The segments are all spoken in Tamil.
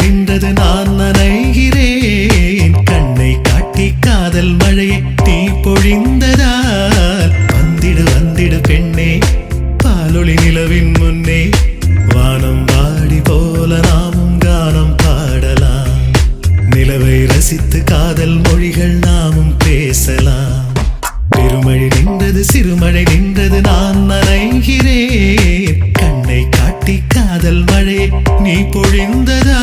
நின்றது நான் நனைகிறேன். கண்ணை காட்டி காதல் மழையை தீ பொழிந்ததால் வந்திடு வந்திடு பெண்ணே பாலொளி நிலவின் முன்னே. வானம் வாடி போல நாமும் கானம் பாடலாம். நிலவை ரசித்து காதல் மொழிகள் நாமும் பேசலாம். பெருமழை நின்றது சிறுமழை நின்றது நான் நனைகிறேன். கண்ணை காட்டி காதல் மழை நீ பொழிந்ததா.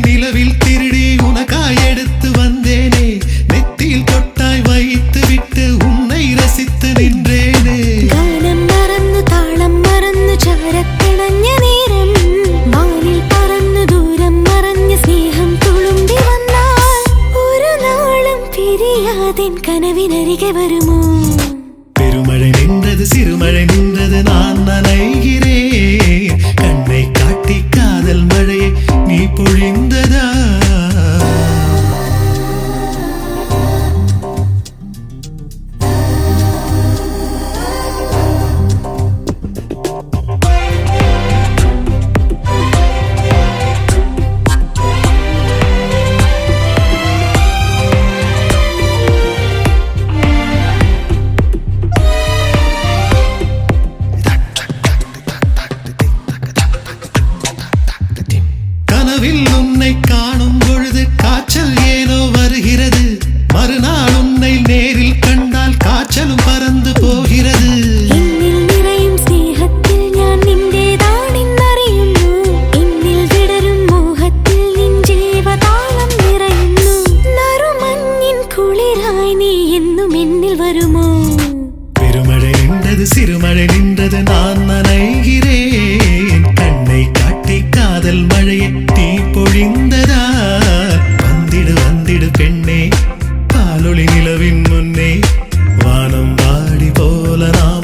நிலவில் திருடி உனக்காய் எடுத்து வந்தேனே. நெத்தியில் தொட்டாய் வைத்து விட்டு உன்னை ரசித்து நின்றேனே. காலம் மறந்து தாளம் மறந்து ചാരത്തിണഞ്ഞ നേരം വാനിൽ പറന്ന് ദൂരം മറഞ്ഞ സ്നേഹം തുളുമ്പി വന്നാൽ ഒരു നാളും പിരിയാതെൻ കനവിനരികെ വരുമോ. பெருமழை நின்றது சிறுமழை நின்றது நான் நனைகிறேன். கண்ணை காட்டி காதல் மழையை நீ பொழிந்ததா. கனவில் உன்னை காணும் பொழுது காய்ச்சல் ஏனோ வருகிறது. மறுநாள் உன்னை நேரில் கண்டால் காய்ச்சலும் பறந்து போகிறது. എന്നിൽ നിറയും സ്നേഹത്തിൽ ഞാൻ നിന്റേതാണെന്നറിയുന്നു. എന്നിൽ വിടരും മോഹത്തിൽ നിൻ ജീവതാളം നിറയുന്നു. നറുമഞ്ഞിൻ കുളിരായി നീ എന്നും എന്നിൽ വരുമോ. பெருமழை நின்றது சிறுமழை நின்றது நான் நனைகிறேன். கண்ணை காட்டி காதல் மழையை தீ பொழிந்ததா. வந்திடு வந்திடு பெண்ணே பாலொளி நிலவின் முன்னே. வானம் வாடி போல நாம்